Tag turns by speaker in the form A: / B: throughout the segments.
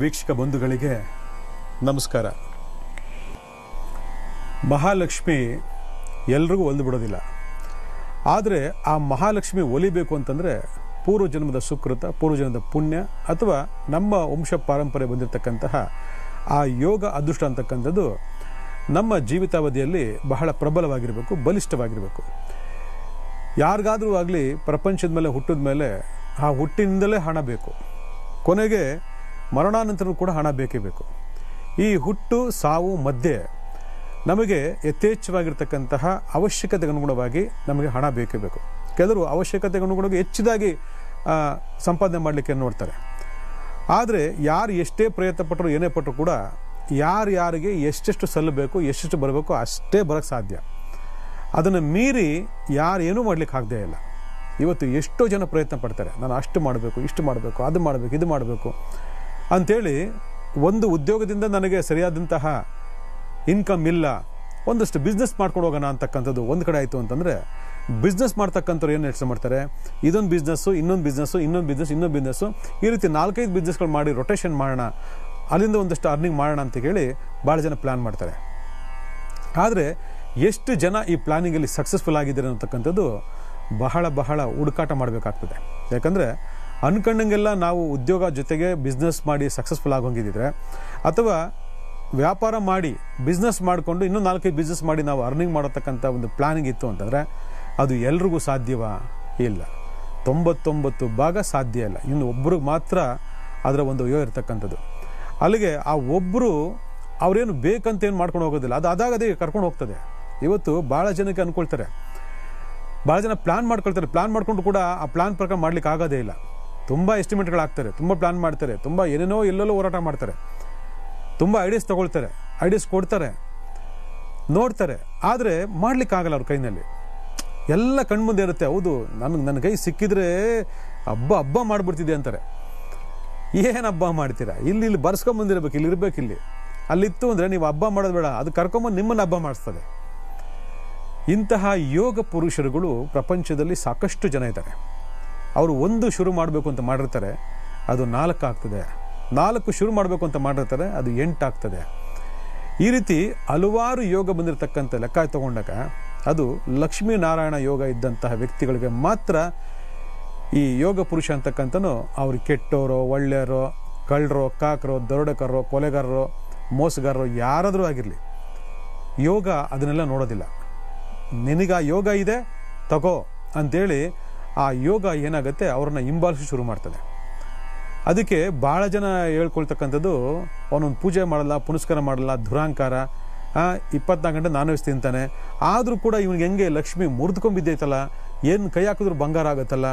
A: ವೀಕ್ಷಕ ಬಂಧುಗಳಿಗೆ ನಮಸ್ಕಾರ. ಮಹಾಲಕ್ಷ್ಮಿ ಎಲ್ರಿಗೂ ಒಲಿದು ಬಿಡೋದಿಲ್ಲ. ಆದರೆ ಆ ಮಹಾಲಕ್ಷ್ಮಿ ಒಲಿಬೇಕು ಅಂತಂದರೆ ಪೂರ್ವಜನ್ಮದ ಸುಕೃತ, ಪೂರ್ವಜನ್ಮದ ಪುಣ್ಯ ಅಥವಾ ನಮ್ಮ ವಂಶ ಪಾರಂಪರೆ ಬಂದಿರತಕ್ಕಂತಹ ಆ ಯೋಗ ಅದೃಷ್ಟ ಅಂತಕ್ಕಂಥದ್ದು ನಮ್ಮ ಜೀವಿತಾವಧಿಯಲ್ಲಿ ಬಹಳ ಪ್ರಬಲವಾಗಿರಬೇಕು, ಬಲಿಷ್ಠವಾಗಿರಬೇಕು. ಯಾರಿಗಾದರೂ ಆಗಲಿ ಪ್ರಪಂಚದ ಮೇಲೆ ಹುಟ್ಟಿದ ಮೇಲೆ ಆ ಹುಟ್ಟಿನಿಂದಲೇ ಹಣ ಬೇಕು, ಕೊನೆಗೆ ಮರಣಾನಂತರ ಕೂಡ ಹಣ ಬೇಕೇ ಬೇಕು. ಈ ಹುಟ್ಟು ಸಾವು ಮಧ್ಯೆ ನಮಗೆ ಯಥೇಚ್ಛವಾಗಿರ್ತಕ್ಕಂತಹ ಅವಶ್ಯಕತೆಗೆ ಅನುಗುಣವಾಗಿ ನಮಗೆ ಹಣ ಬೇಕೇ ಬೇಕು. ಕೆಲವರು ಅವಶ್ಯಕತೆಗೆ ಅನುಗುಣವಾಗಿ ಹೆಚ್ಚಿದಾಗಿ ಸಂಪಾದನೆ ಮಾಡಲಿಕ್ಕೆ ನೋಡ್ತಾರೆ. ಆದರೆ ಯಾರು ಎಷ್ಟೇ ಪ್ರಯತ್ನ ಪಟ್ಟರು ಏನೇ ಪಟ್ಟರು ಕೂಡ ಯಾರಿಗೆ ಎಷ್ಟೆಷ್ಟು ಸಲ್ಲಬೇಕು, ಎಷ್ಟೆಷ್ಟು ಬರಬೇಕು ಅಷ್ಟೇ ಬರೋಕ್ಕೆ ಸಾಧ್ಯ. ಅದನ್ನು ಮೀರಿ ಯಾರೇನೂ ಮಾಡಲಿಕ್ಕೆ ಆಗದೇ ಇಲ್ಲ. ಇವತ್ತು ಎಷ್ಟೋ ಜನ ಪ್ರಯತ್ನ ಪಡ್ತಾರೆ, ನಾನು ಅಷ್ಟು ಮಾಡಬೇಕು, ಇಷ್ಟು ಮಾಡಬೇಕು, ಅದು ಮಾಡಬೇಕು, ಇದು ಮಾಡಬೇಕು ಅಂಥೇಳಿ. ಒಂದು ಉದ್ಯೋಗದಿಂದ ನನಗೆ ಸರಿಯಾದಂತಹ ಇನ್ಕಮ್ ಇಲ್ಲ, ಒಂದಷ್ಟು ಬಿಸ್ನೆಸ್ ಮಾಡ್ಕೊಂಡು ಹೋಗೋಣ ಅಂತಕ್ಕಂಥದ್ದು ಒಂದು ಕಡೆ ಆಯಿತು ಅಂತಂದರೆ, ಬಿಸ್ನೆಸ್ ಮಾಡ್ತಕ್ಕಂಥವ್ರು ಏನು ಯೋಚನೆ ಮಾಡ್ತಾರೆ, ಇದೊಂದು ಬಿಸ್ನೆಸ್ಸು, ಇನ್ನೊಂದು ಬಿಸ್ನೆಸ್ಸು, ಇನ್ನೊಂದು ಬಿಸ್ನೆಸ್ಸು, ಈ ರೀತಿ 4-5 ಬಿಸ್ನೆಸ್ಗಳು ಮಾಡಿ ರೊಟೇಷನ್ ಮಾಡೋಣ, ಅಲ್ಲಿಂದ ಒಂದಷ್ಟು ಅರ್ನಿಂಗ್ ಮಾಡೋಣ ಅಂತ ಹೇಳಿ ಭಾಳ ಜನ ಪ್ಲ್ಯಾನ್ ಮಾಡ್ತಾರೆ. ಆದರೆ ಎಷ್ಟು ಜನ ಈ ಪ್ಲ್ಯಾನಿಂಗಲ್ಲಿ ಸಕ್ಸಸ್ಫುಲ್ ಆಗಿದ್ದಾರೆ ಅಂತಕ್ಕಂಥದ್ದು ಬಹಳ ಹುಡುಕಾಟ ಮಾಡಬೇಕಾಗ್ತದೆ. ಯಾಕಂದರೆ ಅನ್ಕೊಂಡಂಗೆಲ್ಲ ನಾವು ಉದ್ಯೋಗ ಜೊತೆಗೆ ಬಿಸ್ನೆಸ್ ಮಾಡಿ ಸಕ್ಸಸ್ಫುಲ್ ಆಗೋಂಗಿದ್ದರೆ, ಅಥವಾ ವ್ಯಾಪಾರ ಮಾಡಿ ಬಿಸ್ನೆಸ್ ಮಾಡಿಕೊಂಡು ಇನ್ನೂ 4-5 ಬಿಸ್ನೆಸ್ ಮಾಡಿ ನಾವು ಅರ್ನಿಂಗ್ ಮಾಡತಕ್ಕಂಥ ಒಂದು ಪ್ಲ್ಯಾನಿಂಗ್ ಇತ್ತು ಅಂತಂದರೆ ಅದು ಎಲ್ರಿಗೂ ಸಾಧ್ಯವಾ? ಇಲ್ಲ. 99 ಭಾಗ ಸಾಧ್ಯ ಇಲ್ಲ. ಇನ್ನು ಒಬ್ಬರಿಗೆ ಮಾತ್ರ ಅದರ ಒಂದು ಯೋಗ ಇರ್ತಕ್ಕಂಥದ್ದು. ಅಲ್ಲಿಗೆ ಆ ಒಬ್ಬರು ಅವರೇನು ಬೇಕಂತ ಏನು ಮಾಡ್ಕೊಂಡು ಹೋಗೋದಿಲ್ಲ, ಅದು ಅದೇ ಕರ್ಕೊಂಡು ಹೋಗ್ತದೆ. ಇವತ್ತು ಭಾಳ ಜನಕ್ಕೆ ಅಂದ್ಕೊಳ್ತಾರೆ, ಭಾಳ ಜನ ಪ್ಲ್ಯಾನ್ ಮಾಡ್ಕೊಳ್ತಾರೆ, ಪ್ಲ್ಯಾನ್ ಮಾಡ್ಕೊಂಡು ಕೂಡ ಆ ಪ್ಲ್ಯಾನ್ ಪ್ರಕಾರ ಮಾಡ್ಲಿಕ್ಕೆ ಆಗೋದೇ ಇಲ್ಲ. ತುಂಬ ಎಸ್ಟಿಮೇಟ್ಗಳಾಗ್ತಾರೆ, ತುಂಬ ಪ್ಲ್ಯಾನ್ ಮಾಡ್ತಾರೆ, ತುಂಬ ಏನೇನೋ ಎಲ್ಲೆಲ್ಲೋ ಹೋರಾಟ ಮಾಡ್ತಾರೆ, ತುಂಬ ಐಡಿಯಾಸ್ ತೊಗೊಳ್ತಾರೆ, ಐಡಿಯಾಸ್ ಕೊಡ್ತಾರೆ, ನೋಡ್ತಾರೆ, ಆದರೆ ಮಾಡಲಿಕ್ಕಾಗಲ್ಲ ಅವ್ರ ಕೈನಲ್ಲಿ. ಎಲ್ಲ ಕಣ್ಮುಂದೆ ಇರುತ್ತೆ. ಹೌದು, ನನ್ನ ಕೈ ಸಿಕ್ಕಿದ್ರೆ ಹಬ್ಬ ಮಾಡಿಬಿಡ್ತಿದ್ದೆ ಅಂತಾರೆ. ಏನು ಹಬ್ಬ ಮಾಡ್ತೀರಾ? ಇಲ್ಲಿ ಬರ್ಸ್ಕೊಂಬಂದಿರ್ಬೇಕು, ಇಲ್ಲಿ ಇರಬೇಕು. ಇಲ್ಲಿ ಅಲ್ಲಿತ್ತು ಅಂದರೆ ನೀವು ಹಬ್ಬ ಮಾಡೋದು ಬೇಡ, ಅದು ಕರ್ಕೊಂಬಂದು ನಿಮ್ಮನ್ನು ಹಬ್ಬ ಮಾಡಿಸ್ತದೆ. ಇಂತಹ ಯೋಗ ಪುರುಷರುಗಳು ಪ್ರಪಂಚದಲ್ಲಿ ಸಾಕಷ್ಟು ಜನ ಇದ್ದಾರೆ. ಅವರು ಒಂದು ಶುರು ಮಾಡಬೇಕು ಅಂತ ಮಾಡಿರ್ತಾರೆ, ಅದು 4 ಆಗ್ತದೆ. 4 ಶುರು ಮಾಡಬೇಕು ಅಂತ ಮಾಡಿರ್ತಾರೆ, ಅದು 8 ಆಗ್ತದೆ. ಈ ರೀತಿ ಹಲವಾರು ಯೋಗ ಬಂದಿರತಕ್ಕಂಥ ಲೆಕ್ಕ ತಗೊಂಡಾಗ ಅದು ಲಕ್ಷ್ಮೀನಾರಾಯಣ ಯೋಗ ಇದ್ದಂತಹ ವ್ಯಕ್ತಿಗಳಿಗೆ ಮಾತ್ರ ಈ ಯೋಗ ಪುರುಷ ಅಂತಕ್ಕಂಥನು ಅವ್ರಿಗೆ ಕೆಟ್ಟೋರೋ, ಒಳ್ಳೆಯರೋ, ಕಳ್ಳರೋ, ಕಾಕರೋ, ದರೋಡೆಕರೋ, ಕೊಲೆಗಾರರೋ, ಮೋಸಗಾರರೋ ಯಾರಾದರೂ ಆಗಿರಲಿ, ಯೋಗ ಅದನ್ನೆಲ್ಲ ನೋಡೋದಿಲ್ಲ. ನಿನಗೆ ಆ ಯೋಗ ಇದೆ ತಗೋ ಅಂಥೇಳಿ ಆ ಯೋಗ ಏನಾಗುತ್ತೆ, ಅವ್ರನ್ನ ಹಿಂಬಾಲಿಸಿ ಶುರು ಮಾಡ್ತದೆ. ಅದಕ್ಕೆ ಭಾಳ ಜನ ಹೇಳ್ಕೊಳ್ತಕ್ಕಂಥದ್ದು, ಅವನೊಂದು ಪೂಜೆ ಮಾಡಲ್ಲ, ಪುನಸ್ಕಾರ ಮಾಡಲ್ಲ, ದುರಾಂಕಾರ, 24 ಗಂಟೆ ನಾನ್ ವೆಜ್ ತಿಂತಾನೆ, ಆದರೂ ಕೂಡ ಇವನಿಗೆ ಹೆಂಗೆ ಲಕ್ಷ್ಮಿ ಮುರಿದುಕೊಂಬಿದ್ದೈತಲ್ಲ, ಏನು ಕೈ ಹಾಕಿದ್ರು ಬಂಗಾರ ಆಗುತ್ತಲ್ಲ,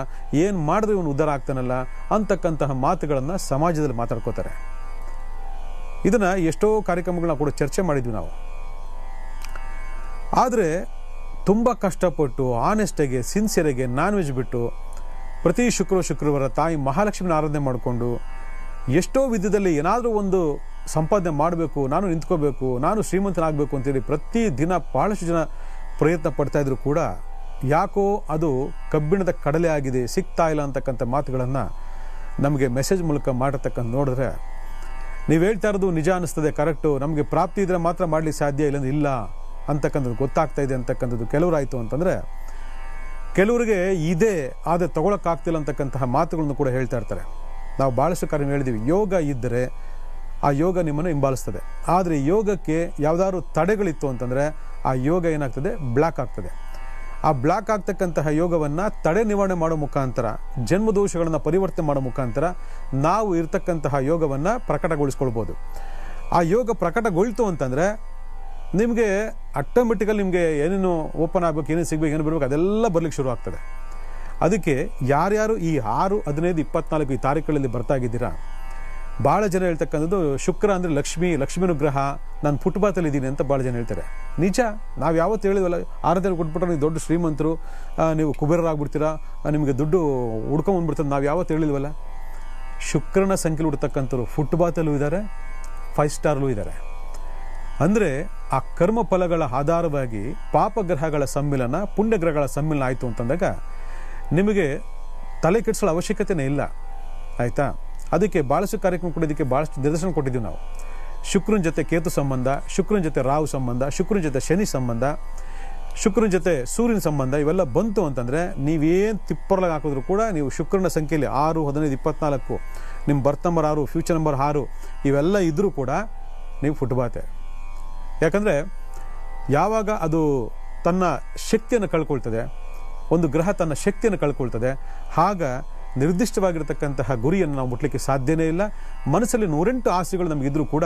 A: ಏನು ಮಾಡಿದ್ರೆ ಇವನು ಉದ್ಧಾರ ಆಗ್ತಾನಲ್ಲ ಅಂತಕ್ಕಂತಹ ಮಾತುಗಳನ್ನು ಸಮಾಜದಲ್ಲಿ ಮಾತಾಡ್ಕೋತಾರೆ. ಇದನ್ನು ಎಷ್ಟೋ ಕಾರ್ಯಕ್ರಮಗಳನ್ನ ಕೂಡ ಚರ್ಚೆ ಮಾಡಿದ್ವಿ ನಾವು. ಆದರೆ ತುಂಬ ಕಷ್ಟಪಟ್ಟು ಆನೆಸ್ಟಾಗಿ, ಸಿನ್ಸಿಯರಾಗಿ ನಾನ್ ವೆಜ್ ಬಿಟ್ಟು ಪ್ರತಿ ಶುಕ್ರವಾರ ತಾಯಿ ಮಹಾಲಕ್ಷ್ಮಿನ ಆರಾಧನೆ ಮಾಡಿಕೊಂಡು ಎಷ್ಟೋ ವಿಧದಲ್ಲಿ ಏನಾದರೂ ಒಂದು ಸಂಪಾದನೆ ಮಾಡಬೇಕು, ನಾನು ನಿಂತ್ಕೋಬೇಕು, ನಾನು ಶ್ರೀಮಂತನಾಗಬೇಕು ಅಂತೇಳಿ ಪ್ರತಿ ದಿನ ಭಾಳಷ್ಟು ಜನ ಪ್ರಯತ್ನ ಪಡ್ತಾಯಿದ್ರು ಕೂಡ ಯಾಕೋ ಅದು ಕಬ್ಬಿಣದ ಕಡಲೆ ಆಗಿದೆ, ಸಿಗ್ತಾ ಇಲ್ಲ ಅಂತಕ್ಕಂಥ ಮಾತುಗಳನ್ನು ನಮಗೆ ಮೆಸೇಜ್ ಮೂಲಕ ಮಾಡತಕ್ಕಂಥ ನೋಡಿದ್ರೆ ನೀವು ಹೇಳ್ತಾ ಇರೋದು ನಿಜ ಅನ್ನಿಸ್ತದೆ, ಕರೆಕ್ಟು, ನಮಗೆ ಪ್ರಾಪ್ತಿ ಇದ್ದರೆ ಮಾತ್ರ ಮಾಡಲಿಕ್ಕೆ ಸಾಧ್ಯ, ಇಲ್ಲಂದ್ರೆ ಇಲ್ಲ ಅಂತಕ್ಕಂಥದ್ದು ಗೊತ್ತಾಗ್ತಾ ಇದೆ ಅಂತಕ್ಕಂಥದ್ದು ಕೆಲವರಾಯಿತು ಅಂತಂದರೆ, ಕೆಲವರಿಗೆ ಇದೆ ಆದರೆ ತೊಗೊಳಕ್ಕಾಗ್ತಿಲ್ಲ ಅಂತಕ್ಕಂತಹ ಮಾತುಗಳನ್ನು ಕೂಡ ಹೇಳ್ತಾ ಇರ್ತಾರೆ. ನಾವು ಭಾಳಷ್ಟು ಕಾರ್ಯ ಹೇಳಿದ್ದೀವಿ, ಯೋಗ ಇದ್ದರೆ ಆ ಯೋಗ ನಿಮ್ಮನ್ನು ಹಿಂಬಾಲಿಸ್ತದೆ. ಆದರೆ ಯೋಗಕ್ಕೆ ಯಾವುದಾದ್ರು ತಡೆಗಳಿತ್ತು ಅಂತಂದರೆ ಆ ಯೋಗ ಏನಾಗ್ತದೆ, ಬ್ಲಾಕ್ ಆಗ್ತದೆ. ಆ ಬ್ಲಾಕ್ ಆಗ್ತಕ್ಕಂತಹ ಯೋಗವನ್ನು ತಡೆ ನಿವಾರಣೆ ಮಾಡೋ ಮುಖಾಂತರ, ಜನ್ಮದೋಷಗಳನ್ನು ಪರಿವರ್ತನೆ ಮಾಡೋ ಮುಖಾಂತರ ನಾವು ಇರ್ತಕ್ಕಂತಹ ಯೋಗವನ್ನು ಪ್ರಕಟಗೊಳಿಸ್ಕೊಳ್ಬೋದು. ಆ ಯೋಗ ಪ್ರಕಟಗೊಳ್ತು ಅಂತಂದರೆ ನಿಮಗೆ ಆಟೋಮೆಟಿಕಲಿ ನಿಮಗೆ ಏನೇನು ಓಪನ್ ಆಗಬೇಕು, ಏನೇನು ಸಿಗಬೇಕು, ಏನು ಬರಬೇಕು ಅದೆಲ್ಲ ಬರಲಿಕ್ಕೆ ಶುರು ಆಗ್ತದೆ. ಅದಕ್ಕೆ ಯಾರ್ಯಾರು ಈ 6, 15, 24 ಈ ತಾರೀಖುಗಳಲ್ಲಿ ಬರ್ತಾಗಿದ್ದೀರಾ, ಭಾಳ ಜನ ಹೇಳ್ತಕ್ಕಂಥದ್ದು ಶುಕ್ರ ಅಂದರೆ ಲಕ್ಷ್ಮೀನುಗ್ರಹ, ನಾನು ಫುಟ್ಪಾತಲ್ಲಿದ್ದೀನಿ ಅಂತ ಭಾಳ ಜನ ಹೇಳ್ತಾರೆ. ನಿಜ, ನಾವು ಯಾವತ್ತು ಹೇಳಿದ್ವಲ್ಲ, ಆರಾಧನೆ ಕೊಟ್ಬಿಟ್ರೆ ನೀವು ದೊಡ್ಡ ಶ್ರೀಮಂತರು, ನೀವು ಕುಬೇರರಾಗ್ಬಿಡ್ತೀರಾ, ನಿಮಗೆ ದುಡ್ಡು ಹುಡ್ಕೊಂಬಂದ್ಬಿಡ್ತದೆ, ನಾವು ಯಾವತ್ತು ಹೇಳಿಲ್ವಲ್ಲ. ಶುಕ್ರನ ಸಂಖ್ಯೆಲಿ ಹುಡ್ತಕ್ಕಂಥವ್ರು ಫುಟ್ಪಾತಲ್ಲೂ ಇದ್ದಾರೆ, 5 ಸ್ಟಾರ್ಲೂ ಇದ್ದಾರೆ. ಅಂದರೆ ಆ ಕರ್ಮ ಫಲಗಳ ಆಧಾರವಾಗಿ ಪಾಪಗ್ರಹಗಳ ಸಮ್ಮಿಲನ, ಪುಣ್ಯಗ್ರಹಗಳ ಸಮ್ಮಿಲನ ಆಯಿತು ಅಂತಂದಾಗ ನಿಮಗೆ ತಲೆ ಕೆಡಿಸೋ ಅವಶ್ಯಕತೆನೇ ಇಲ್ಲ. ಆಯಿತಾ? ಅದಕ್ಕೆ ಭಾಳಷ್ಟು ಕಾರ್ಯಕ್ರಮ ಕೊಡೋದಕ್ಕೆ ಭಾಳಷ್ಟು ನಿದರ್ಶನ ಕೊಟ್ಟಿದ್ದೀವಿ ನಾವು. ಶುಕ್ರನ ಜೊತೆ ಕೇತು ಸಂಬಂಧ, ಶುಕ್ರನ ಜೊತೆ ರಾಹು ಸಂಬಂಧ, ಶುಕ್ರನ ಜೊತೆ ಶನಿ ಸಂಬಂಧ, ಶುಕ್ರನ ಜೊತೆ ಸೂರ್ಯನ ಸಂಬಂಧ, ಇವೆಲ್ಲ ಬಂತು ಅಂತಂದರೆ ನೀವೇನು ತಿಪ್ಪರ್ಲಾಗಿ ಹಾಕಿದ್ರು ಕೂಡ ನೀವು ಶುಕ್ರನ ಸಂಖ್ಯೆಯಲ್ಲಿ 6, 15, 24 ನಿಮ್ಮ ಬರ್ತ್ ನಂಬರ್ 6, ಫ್ಯೂಚರ್ ನಂಬರ್ 6 ಇವೆಲ್ಲ ಇದ್ದರೂ ಕೂಡ ನೀವು ಫುಟ್ಬಾತೆ. ಯಾಕಂದರೆ ಯಾವಾಗ ಅದು ತನ್ನ ಶಕ್ತಿಯನ್ನು ಕಳ್ಕೊಳ್ತದೆ, ಒಂದು ಗ್ರಹ ತನ್ನ ಶಕ್ತಿಯನ್ನು ಕಳ್ಕೊಳ್ತದೆ, ಆಗ ನಿರ್ದಿಷ್ಟವಾಗಿರತಕ್ಕಂತಹ ಗುರಿಯನ್ನು ನಾವು ಮುಟ್ಲಿಕ್ಕೆ ಸಾಧ್ಯನೇ ಇಲ್ಲ. ಮನಸ್ಸಲ್ಲಿ 108 ಆಸೆಗಳು ನಮಗಿದ್ರೂ ಕೂಡ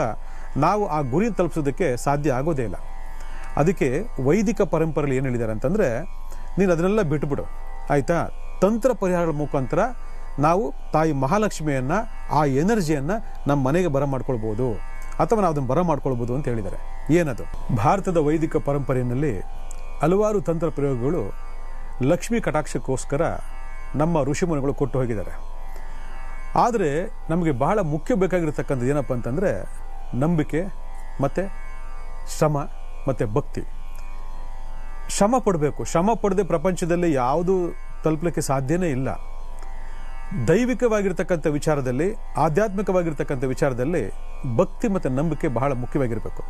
A: ನಾವು ಆ ಗುರಿಯನ್ನು ತಲುಪಿಸೋದಕ್ಕೆ ಸಾಧ್ಯ ಆಗೋದೇ ಇಲ್ಲ. ಅದಕ್ಕೆ ವೈದಿಕ ಪರಂಪರೆಯಲ್ಲಿ ಏನು ಹೇಳಿದ್ದಾರೆ ಅಂತಂದರೆ, ನೀನು ಅದನ್ನೆಲ್ಲ ಬಿಟ್ಬಿಡು ಆಯಿತಾ, ತಂತ್ರ ಪರಿಹಾರಗಳ ಮುಖಾಂತರ ನಾವು ತಾಯಿ ಮಹಾಲಕ್ಷ್ಮಿಯನ್ನು, ಆ ಎನರ್ಜಿಯನ್ನು ನಮ್ಮ ಮನೆಗೆ ಬರಮಾಡ್ಕೊಳ್ಬೋದು ಅಥವಾ ನಾವು ಅದನ್ನು ಬರಮಾಡ್ಕೊಳ್ಬೋದು ಅಂತ ಹೇಳಿದ್ದಾರೆ. ಏನದು? ಭಾರತದ ವೈದಿಕ ಪರಂಪರೆಯಲ್ಲಿ ಹಲವಾರು ತಂತ್ರ ಪ್ರಯೋಗಗಳು ಲಕ್ಷ್ಮೀ ಕಟಾಕ್ಷಕ್ಕೋಸ್ಕರ ನಮ್ಮ ಋಷಿಮುನಿಗಳು ಕೊಟ್ಟು ಹೋಗಿದ್ದಾರೆ. ಆದರೆ ನಮಗೆ ಬಹಳ ಮುಖ್ಯ ಬೇಕಾಗಿರ್ತಕ್ಕಂಥದ್ದು ಏನಪ್ಪ ಅಂತಂದರೆ ನಂಬಿಕೆ ಮತ್ತು ಶ್ರಮ ಮತ್ತು ಭಕ್ತಿ. ಶ್ರಮ ಪಡಬೇಕು. ಶ್ರಮ ಪಡದೆ ಪ್ರಪಂಚದಲ್ಲಿ ಯಾವುದು ತಲುಪಲಿಕ್ಕೆ ಸಾಧ್ಯನೇ ಇಲ್ಲ. ದೈವಿಕವಾಗಿರ್ತಕ್ಕಂಥ ವಿಚಾರದಲ್ಲಿ, ಆಧ್ಯಾತ್ಮಿಕವಾಗಿರ್ತಕ್ಕಂಥ ವಿಚಾರದಲ್ಲಿ ಭಕ್ತಿ ಮತ್ತು ನಂಬಿಕೆ ಬಹಳ ಮುಖ್ಯವಾಗಿರಬೇಕು.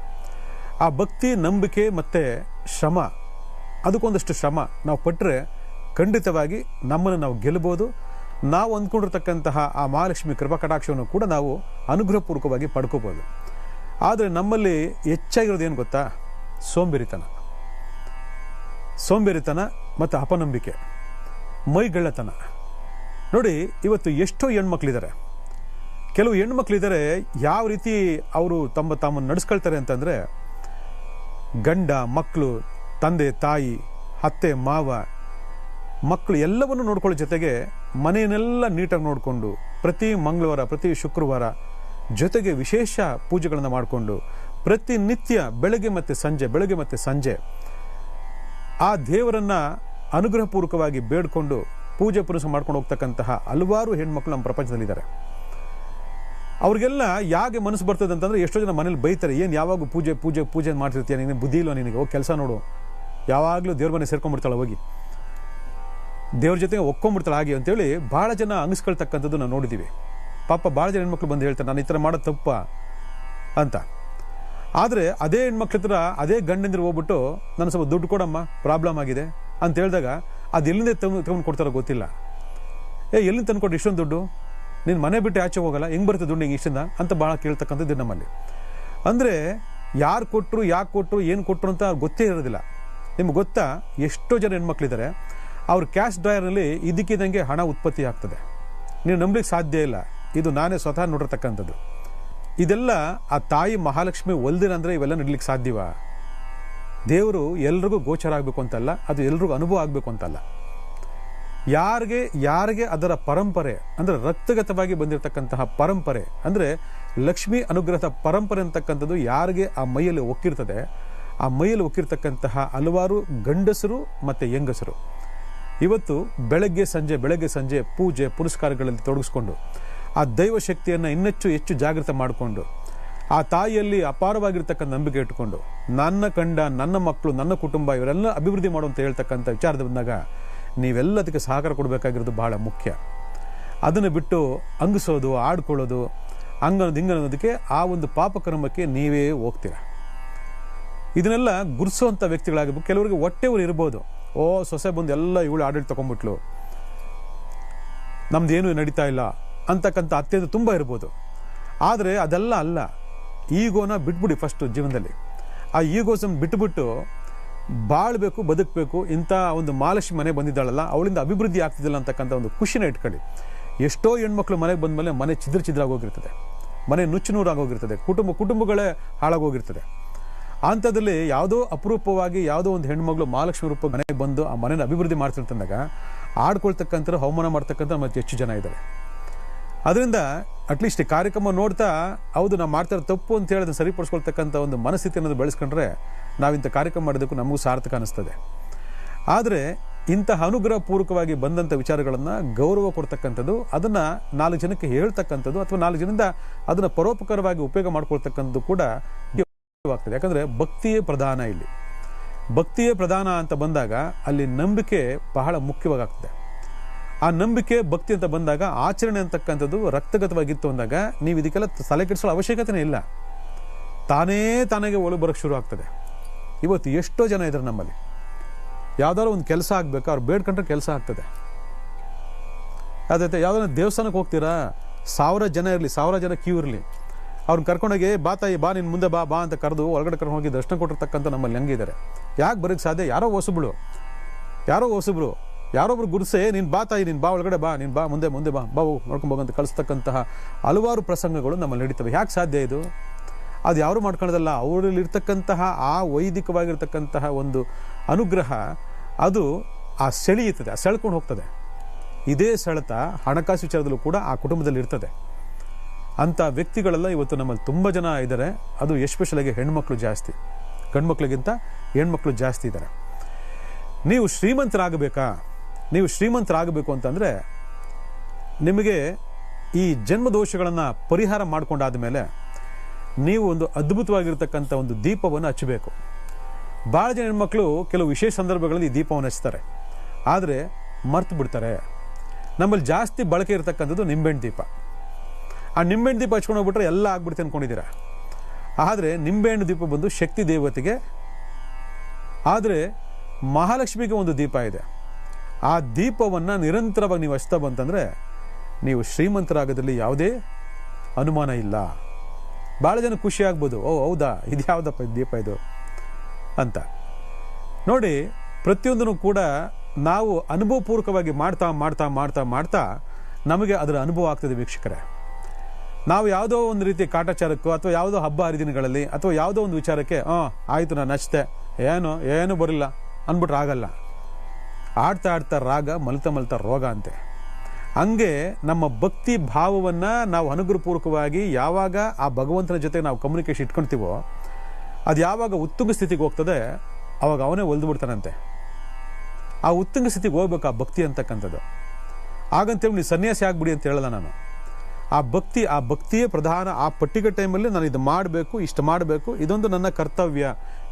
A: ಆ ಭಕ್ತಿ, ನಂಬಿಕೆ ಮತ್ತು ಶ್ರಮ, ಅದಕ್ಕೊಂದಷ್ಟು ಶ್ರಮ ನಾವು ಪಟ್ಟರೆ ಖಂಡಿತವಾಗಿ ನಮ್ಮನ್ನು ನಾವು ಗೆಲ್ಲಬಹುದು. ನಾವು ಅಂದ್ಕೊಂಡಿರ್ತಕ್ಕಂತಹ ಆ ಮಹಾಲಕ್ಷ್ಮಿ ಕೃಪಾ ಕಟಾಕ್ಷವನ್ನು ಕೂಡ ನಾವು ಅನುಗ್ರಹಪೂರ್ವಕವಾಗಿ ಪಡ್ಕೋಬೋದು. ಆದರೆ ನಮ್ಮಲ್ಲಿ ಹೆಚ್ಚಾಗಿರೋದು ಏನು ಗೊತ್ತಾ? ಸೋಂಬೇರಿತನ ಮತ್ತು ಅಪನಂಬಿಕೆ, ಮೈಗಳ್ಳತನ. ನೋಡಿ, ಇವತ್ತು ಎಷ್ಟೋ ಹೆಣ್ಮಕ್ಳಿದ್ದಾರೆ. ಕೆಲವು ಹೆಣ್ಮಕ್ಳಿದ್ದಾರೆ, ಯಾವ ರೀತಿ ಅವರು ತಮ್ಮನ್ನು ನಡೆಸ್ಕೊಳ್ತಾರೆ ಅಂತಂದರೆ, ಗಂಡ, ಮಕ್ಕಳು, ತಂದೆ, ತಾಯಿ, ಅತ್ತೆ, ಮಾವ, ಮಕ್ಕಳು ಎಲ್ಲವನ್ನು ನೋಡ್ಕೊಳ್ಳೋ ಜೊತೆಗೆ ಮನೆಯನ್ನೆಲ್ಲ ನೀಟಾಗಿ ನೋಡಿಕೊಂಡು ಪ್ರತಿ ಮಂಗಳವಾರ, ಪ್ರತಿ ಶುಕ್ರವಾರ ಜೊತೆಗೆ ವಿಶೇಷ ಪೂಜೆಗಳನ್ನು ಮಾಡಿಕೊಂಡು ಪ್ರತಿನಿತ್ಯ ಬೆಳಗ್ಗೆ ಮತ್ತು ಸಂಜೆ ಆ ದೇವರನ್ನು ಅನುಗ್ರಹಪೂರ್ವಕವಾಗಿ ಬೇಡ್ಕೊಂಡು ಪೂಜೆ ಪುನಃ ಮಾಡ್ಕೊಂಡು ಹೋಗ್ತಕ್ಕಂತಹ ಹಲವಾರು ಹೆಣ್ಮಕ್ಳು ನಮ್ಮ ಪ್ರಪಂಚದಲ್ಲಿದ್ದಾರೆ. ಅವ್ರಿಗೆಲ್ಲ ಯಾಕೆ ಮನಸ್ಸು ಬರ್ತದೆ ಅಂತಂದರೆ, ಎಷ್ಟೋ ಜನ ಮನೇಲಿ ಬೈತಾರೆ, ಏನು ಯಾವಾಗ ಪೂಜೆ ಮಾಡ್ತಿರ್ತೀಯ, ನೀನು ಬುದ್ಧಿ ಇಲ್ವ ನಿನಗೆ, ಹೋಗಿ ಕೆಲಸ ನೋಡು, ಯಾವಾಗಲೂ ದೇವ್ರ ಮನೆ ಸೇರ್ಕೊಂಡ್ಬಿಡ್ತಾಳೆ, ಹೋಗಿ ದೇವ್ರ ಜೊತೆಗೆ ಒಕ್ಕೊಂಡ್ಬಿಡ್ತಾಳೆ ಹಾಗೆ ಅಂತೇಳಿ ಭಾಳ ಜನ ಅಂಗಿಸ್ಕೊಳ್ತಕ್ಕಂಥದ್ದು ನಾವು ನೋಡಿದ್ದೀವಿ. ಪಾಪ ಭಾಳ ಜನ ಹೆಣ್ಮಕ್ಳು ಬಂದು ಹೇಳ್ತಾರೆ, ನಾನು ಈ ಥರ ಮಾಡೋದು ತಪ್ಪ ಅಂತ. ಆದರೆ ಅದೇ ಹೆಣ್ಮಕ್ಳ ಹತ್ರ ಅದೇ ಗಂಡಂದಿರು ಹೋಗ್ಬಿಟ್ಟು, ನನ್ನ ಸ್ವಲ್ಪ ದುಡ್ಡು ಕೊಡಮ್ಮ, ಪ್ರಾಬ್ಲಮ್ ಆಗಿದೆ ಅಂತ ಹೇಳಿದಾಗ ಅದು ಎಲ್ಲಿಂದ ತಗೊಂಡು ಕೊಡ್ತಾರೋ ಗೊತ್ತಿಲ್ಲ. ಎಲ್ಲಿಂದ ತಂದುಕೊಟ್ಟು ಇಷ್ಟೊಂದು ದುಡ್ಡು, ನೀನು ಮನೆ ಬಿಟ್ಟು ಆಚೆ ಹೋಗಲ್ಲ, ಹೆಂಗೆ ಬರುತ್ತೆ ದುಡ್ಡು ಹಿಂಗೆ ಇಷ್ಟಿಂದ ಅಂತ ಭಾಳ ಕೇಳ್ತಕ್ಕಂಥದ್ದು ನಮ್ಮಲ್ಲಿ. ಅಂದರೆ ಯಾರು ಕೊಟ್ಟರು, ಯಾಕೆ ಕೊಟ್ಟರು, ಏನು ಕೊಟ್ಟರು ಅಂತ ಗೊತ್ತೇ ಇರೋದಿಲ್ಲ. ನಿಮ್ಗೆ ಗೊತ್ತಾ, ಎಷ್ಟೋ ಜನ ಹೆಣ್ಮಕ್ಳಿದ್ದಾರೆ, ಅವ್ರ ಕ್ಯಾಶ್ ಡ್ರಾಯರ್ನಲ್ಲಿ ಇದಕ್ಕಿದ್ದಂಗೆ ಹಣ ಉತ್ಪತ್ತಿ ಆಗ್ತದೆ. ನೀವು ನಂಬಲಿಕ್ಕೆ ಸಾಧ್ಯ ಇಲ್ಲ. ಇದು ನಾನೇ ಸ್ವತಃ ನೋಡಿರ್ತಕ್ಕಂಥದ್ದು. ಇದೆಲ್ಲ ಆ ತಾಯಿ ಮಹಾಲಕ್ಷ್ಮಿ ಒಲ್ದಿರಂದರೆ ಇವೆಲ್ಲ ನಡೀಲಿಕ್ಕೆ ಸಾಧ್ಯವ? ದೇವರು ಎಲ್ರಿಗೂ ಗೋಚರ ಆಗಬೇಕು ಅಂತಲ್ಲ, ಅದು ಎಲ್ರಿಗೂ ಅನುಭವ ಆಗಬೇಕು ಅಂತಲ್ಲ. ಯಾರಿಗೆ ಅದರ ಪರಂಪರೆ ಅಂದರೆ ರಕ್ತಗತವಾಗಿ ಬಂದಿರತಕ್ಕಂತಹ ಪರಂಪರೆ ಅಂದರೆ ಲಕ್ಷ್ಮೀ ಅನುಗ್ರಹದ ಪರಂಪರೆ ಅಂತಕ್ಕಂಥದ್ದು ಯಾರಿಗೆ ಆ ಮೈಯಲ್ಲಿ ಒಕ್ಕಿರ್ತದೆ, ಆ ಮೈಯಲ್ಲಿ ಒಕ್ಕಿರ್ತಕ್ಕಂತಹ ಹಲವಾರು ಗಂಡಸರು ಮತ್ತು ಹೆಂಗಸರು ಇವತ್ತು ಬೆಳಗ್ಗೆ ಸಂಜೆ ಪೂಜೆ ಪುನಸ್ಕಾರಗಳಲ್ಲಿ ತೊಡಗಿಸ್ಕೊಂಡು ಆ ದೈವ ಶಕ್ತಿಯನ್ನು ಹೆಚ್ಚು ಜಾಗೃತ ಮಾಡಿಕೊಂಡು ಆ ತಾಯಿಯಲ್ಲಿ ಅಪಾರವಾಗಿರ್ತಕ್ಕಂಥ ನಂಬಿಕೆ ಇಟ್ಕೊಂಡು ನನ್ನ ಕಂಡ, ನನ್ನ ಮಕ್ಕಳು, ನನ್ನ ಕುಟುಂಬ ಇವರೆಲ್ಲ ಅಭಿವೃದ್ಧಿ ಮಾಡುವಂತ ಹೇಳ್ತಕ್ಕಂಥ ವಿಚಾರದ ಬಂದಾಗ ನೀವೆಲ್ಲದಕ್ಕೆ ಸಹಕಾರ ಕೊಡಬೇಕಾಗಿರೋದು ಬಹಳ ಮುಖ್ಯ. ಅದನ್ನು ಬಿಟ್ಟು ಅಂಗಿಸೋದು, ಆಡ್ಕೊಳ್ಳೋದು, ಹಿಂಗನ್ನೋದಕ್ಕೆ ಆ ಒಂದು ಪಾಪಕರ್ಮಕ್ಕೆ ನೀವೇ ಹೋಗ್ತೀರ. ಇದನ್ನೆಲ್ಲ ಗುರ್ಸೋವಂಥ ವ್ಯಕ್ತಿಗಳಾಗಬೇಕು. ಕೆಲವರಿಗೆ ಹೊಟ್ಟೆವರು ಇರ್ಬೋದು, ಸೊಸೆ ಬಂದು ಎಲ್ಲ ಇವಳು ಆಡಳಿತ ತಗೊಂಡ್ಬಿಟ್ಲು, ನಮ್ದೇನು ನಡೀತಾ ಇಲ್ಲ ಅಂತಕ್ಕಂಥ ಅತ್ಯಂತ ತುಂಬ ಇರ್ಬೋದು. ಆದರೆ ಅದೆಲ್ಲ ಅಲ್ಲ. ಈಗೋನ ಬಿಟ್ಬಿಡಿ ಫಸ್ಟು ಜೀವನದಲ್ಲಿ. ಆ ಈಗೋಸನ್ನು ಬಿಟ್ಟುಬಿಟ್ಟು ಬಾಳ್ಬೇಕು, ಬದುಕಬೇಕು. ಇಂಥ ಒಂದು ಮಹಾಲಕ್ಷ್ಮಿ ಮನೆ ಬಂದಿದ್ದಾಳಲ್ಲ, ಅವಳಿಂದ ಅಭಿವೃದ್ಧಿ ಆಗ್ತಿದ್ದಿಲ್ಲ ಅಂತಕ್ಕಂಥ ಒಂದು ಖುಷಿನ ಇಟ್ಕೊಳ್ಳಿ. ಎಷ್ಟೋ ಹೆಣ್ಮಕ್ಳು ಮನೆಗೆ ಬಂದಮೇಲೆ ಮನೆ ಚಿದ್ರಾಗೋಗಿರ್ತದೆ, ಮನೆ ನುಚ್ಚುನೂರಾಗೋಗಿರ್ತದೆ, ಕುಟುಂಬಗಳೇ ಹಾಳಾಗೋಗಿರ್ತದೆ. ಅಂಥದ್ರಲ್ಲಿ ಯಾವುದೋ ಅಪರೂಪವಾಗಿ ಯಾವುದೋ ಒಂದು ಹೆಣ್ಮಗಳು ಮಹಾಲಕ್ಷ್ಮಿ ರೂಪ ಮನೆಗೆ ಬಂದು ಆ ಮನೇನ ಅಭಿವೃದ್ಧಿ ಮಾಡ್ತಿರ್ತಂದಾಗ ಆಡ್ಕೊಳ್ತಕ್ಕಂಥ, ಅವಮಾನ ಮಾಡ್ತಕ್ಕಂಥ ಮತ್ತೆ ಹೆಚ್ಚು ಜನ ಇದ್ದಾರೆ. ಅದರಿಂದ ಅಟ್ಲೀಸ್ಟ್ ಈ ಕಾರ್ಯಕ್ರಮ ನೋಡ್ತಾ ಹೌದು ನಾವು ಮಾಡ್ತಾ ಇರೋ ತಪ್ಪು ಅಂತ ಹೇಳಿ ಸರಿಪಡಿಸ್ಕೊಳ್ತಕ್ಕಂಥ ಒಂದು ಮನಸ್ಥಿತಿ ಅನ್ನೋದು ಬೆಳೆಸ್ಕೊಂಡ್ರೆ ನಾವಿಂಥ ಕಾರ್ಯಕ್ರಮ ಮಾಡೋದಕ್ಕೂ ನಮಗೂ ಸಾರ್ಥಕ ಅನ್ನಿಸ್ತದೆ. ಆದರೆ ಇಂತಹ ಅನುಗ್ರಹ ಪೂರ್ವಕವಾಗಿ ಬಂದಂಥ ವಿಚಾರಗಳನ್ನು ಗೌರವ ಕೊಡ್ತಕ್ಕಂಥದ್ದು, ಅದನ್ನು 4 ಜನಕ್ಕೆ ಹೇಳ್ತಕ್ಕಂಥದ್ದು ಅಥವಾ 4 ಜನರಿಂದ ಅದನ್ನು ಪರೋಪಕಾರವಾಗಿ ಉಪಯೋಗ ಮಾಡ್ಕೊಳ್ತಕ್ಕಂಥದ್ದು ಕೂಡ ಆಗ್ತದೆ. ಯಾಕಂದರೆ ಭಕ್ತಿಯೇ ಪ್ರಧಾನ. ಇಲ್ಲಿ ಭಕ್ತಿಯೇ ಪ್ರಧಾನ ಅಂತ ಬಂದಾಗ ಅಲ್ಲಿ ನಂಬಿಕೆ ಬಹಳ ಮುಖ್ಯವಾಗ್ತದೆ. ಆ ಆ ನಂಬಿಕೆ ಭಕ್ತಿ ಅಂತ ಬಂದಾಗ ಆಚರಣೆ ಅಂತಕ್ಕಂಥದ್ದು ರಕ್ತಗತವಾಗಿತ್ತು ಅಂದಾಗ ನೀವು ಇದಕ್ಕೆಲ್ಲ ತಲೆ ಕೆಡಿಸೋ ಅವಶ್ಯಕತೆನೇ ಇಲ್ಲ. ತಾನಾಗೆ ಒಳಗೆ ಬರೋಕ್ಕೆ ಶುರು ಆಗ್ತದೆ. ಇವತ್ತು ಎಷ್ಟೋ ಜನ ಇದ್ದಾರೆ ನಮ್ಮಲ್ಲಿ, ಯಾವ್ದಾದ್ರು ಒಂದು ಕೆಲಸ ಆಗಬೇಕು, ಅವ್ರು ಬೇಡ್ಕೊಂಡ್ರೆ ಕೆಲಸ ಆಗ್ತದೆ. ಅದೇ ಯಾವ್ದಾರ ದೇವಸ್ಥಾನಕ್ಕೆ ಹೋಗ್ತೀರಾ, 1000 ಜನ ಇರಲಿ, 1000 ಜನ ಕ್ಯೂ ಇರಲಿ, ಅವ್ರನ್ನ ಕರ್ಕೊಂಡೋಗಿ ಬಾ ತಾಯಿ ಬಾ ನಿನ್ನ ಮುಂದೆ ಬಾ ಅಂತ ಕರೆದು ಒಳಗಡೆ ಕರ್ಕೊಂಡು ಹೋಗಿ ದರ್ಶನ ಕೊಟ್ಟಿರ್ತಕ್ಕಂಥ ನಮ್ಮಲ್ಲಿ ಹಂಗಿದ್ದಾರೆ. ಯಾಕೆ ಬರೋಕ್ಕೆ ಸಾಧ್ಯ? ಯಾರೋ ಹೊಸಬ್ರು ಯಾರೊಬ್ರು ಗುರುಸೆ ನೀನು ಬಾ ತಾಯಿ, ನೀನು ಬಾ ಒಳಗಡೆ ಬಾ, ನೀನು ಬಾ ಮುಂದೆ ಬಾ ನೋಡ್ಕೊಂಬೋಗಂತ ಕಳಿಸ್ತಕ್ಕಂತಹ ಹಲವಾರು ಪ್ರಸಂಗಗಳು ನಮ್ಮಲ್ಲಿ ನಡೀತವೆ. ಯಾಕೆ ಸಾಧ್ಯ ಇದು? ಅದು ಯಾರು ಮಾಡ್ಕೊಳ್ಳೋದಲ್ಲ, ಅವರಲ್ಲಿರ್ತಕ್ಕಂತಹ ಆ ವೈದಿಕವಾಗಿರ್ತಕ್ಕಂತಹ ಒಂದು ಅನುಗ್ರಹ ಅದು ಆ ಸೆಳೆಯುತ್ತದೆ, ಆ ಸೆಳ್ಕೊಂಡು ಹೋಗ್ತದೆ. ಇದೇ ಸೆಳೆತ ಹಣಕಾಸು ವಿಚಾರದಲ್ಲೂ ಕೂಡ ಆ ಕುಟುಂಬದಲ್ಲಿ ಇರ್ತದೆ. ಅಂಥ ವ್ಯಕ್ತಿಗಳೆಲ್ಲ ಇವತ್ತು ನಮ್ಮಲ್ಲಿ ತುಂಬ ಜನ ಇದ್ದಾರೆ. ಅದು ಎಸ್ಪೆಷಲಾಗಿ ಹೆಣ್ಮಕ್ಳು ಜಾಸ್ತಿ, ಗಂಡು ಮಕ್ಳಿಗಿಂತ ಹೆಣ್ಮಕ್ಳು ಜಾಸ್ತಿ ಇದ್ದಾರೆ. ನೀವು ಶ್ರೀಮಂತರಾಗಬೇಕು ಅಂತಂದರೆ ನಿಮಗೆ ಈ ಜನ್ಮದೋಷಗಳನ್ನು ಪರಿಹಾರ ಮಾಡಿಕೊಂಡಾದ ಮೇಲೆ ನೀವು ಒಂದು ಅದ್ಭುತವಾಗಿರ್ತಕ್ಕಂಥ ಒಂದು ದೀಪವನ್ನು ಹಚ್ಚಬೇಕು. ಭಾಳ ಜನ ಹೆಣ್ಮಕ್ಳು ಕೆಲವು ವಿಶೇಷ ಸಂದರ್ಭಗಳಲ್ಲಿ ಈ ದೀಪವನ್ನು ಹಚ್ತಾರೆ, ಆದರೆ ಮರ್ತು ಬಿಡ್ತಾರೆ. ನಮ್ಮಲ್ಲಿ ಜಾಸ್ತಿ ಬಳಕೆ ಇರತಕ್ಕಂಥದ್ದು ನಿಂಬೆಹಣ್ಣು ದೀಪ. ಆ ನಿಂಬೆಹಣ್ಣು ದೀಪ ಹಚ್ಕೊಂಡು ಹೋಗ್ಬಿಟ್ರೆ ಎಲ್ಲ ಆಗ್ಬಿಡುತ್ತೆ ಅಂದ್ಕೊಂಡಿದ್ದೀರಾ. ಆದರೆ ನಿಂಬೆಹಣ್ಣು ದೀಪ ಬಂದು ಶಕ್ತಿ ದೇವತೆಗೆ, ಆದರೆ ಮಹಾಲಕ್ಷ್ಮಿಗೆ ಒಂದು ದೀಪ ಇದೆ. ಆ ದೀಪವನ್ನು ನಿರಂತರವಾಗಿ ನೀವು ಹಚ್ತಾ ಬಂತಂದರೆ ನೀವು ಶ್ರೀಮಂತರಾಗೋದ್ರಲ್ಲಿ ಯಾವುದೇ ಅನುಮಾನ ಇಲ್ಲ. ಭಾಳ ಜನ ಖುಷಿ ಆಗ್ಬೋದು, ಓ ಹೌದಾ ಇದು ಯಾವುದಪ್ಪ ದೀಪ ಇದು ಅಂತ. ನೋಡಿ, ಪ್ರತಿಯೊಂದನ್ನು ಕೂಡ ನಾವು ಅನುಭವಪೂರ್ವಕವಾಗಿ ಮಾಡ್ತಾ ಮಾಡ್ತಾ ಮಾಡ್ತಾ ಮಾಡ್ತಾ ನಮಗೆ ಅದರ ಅನುಭವ ಆಗ್ತದೆ ವೀಕ್ಷಕರೇ. ನಾವು ಯಾವುದೋ ಒಂದು ರೀತಿ ಕಾಟಾಚಾರಕ್ಕೋ ಅಥವಾ ಯಾವುದೋ ಹಬ್ಬ ಹರಿದಿನಗಳಲ್ಲಿ ಅಥವಾ ಯಾವುದೋ ಒಂದು ವಿಚಾರಕ್ಕೆ ಆಯಿತು ನಾನು ಹಚ್ತೆ, ಏನು ಬರಲಿಲ್ಲ ಅಂದ್ಬಿಟ್ರೆ ಆಗಲ್ಲ. ಆಡ್ತಾ ಆಡ್ತಾ ರಾಗ, ಮಲ್ತಾ ರೋಗ ಅಂತೆ. ಹಂಗೆ ನಮ್ಮ ಭಕ್ತಿ ಭಾವವನ್ನು ನಾವು ಅನುಗ್ರಹಪೂರ್ವಕವಾಗಿ ಯಾವಾಗ ಆ ಭಗವಂತನ ಜೊತೆ ನಾವು ಕಮ್ಯುನಿಕೇಷನ್ ಇಟ್ಕೊಳ್ತೀವೋ ಅದು ಯಾವಾಗ ಉತ್ತುಂಗ ಸ್ಥಿತಿಗೆ ಹೋಗ್ತದೆ ಅವಾಗ ಅವನೇ ಒಲ್ದು ಬಿಡ್ತಾನಂತೆ. ಆ ಉತ್ತುಂಗ ಸ್ಥಿತಿಗೆ ಹೋಗ್ಬೇಕು ಆ ಭಕ್ತಿ ಅಂತಕ್ಕಂಥದ್ದು. ಹಾಗಂತೇಳಿ ನೀವು ಸನ್ಯಾಸಿ ಆಗ್ಬಿಡಿ ಅಂತ ಹೇಳಲ್ಲ ನಾನು. ಆ ಭಕ್ತಿಯೇ ಪ್ರಧಾನ. ಆ ಪರ್ಟಿಕ್ಯುಲರ್ ಟೈಮಲ್ಲಿ ನಾನು ಇದು ಮಾಡಬೇಕು, ಇಷ್ಟು ಮಾಡಬೇಕು, ಇದೊಂದು ನನ್ನ ಕರ್ತವ್ಯ,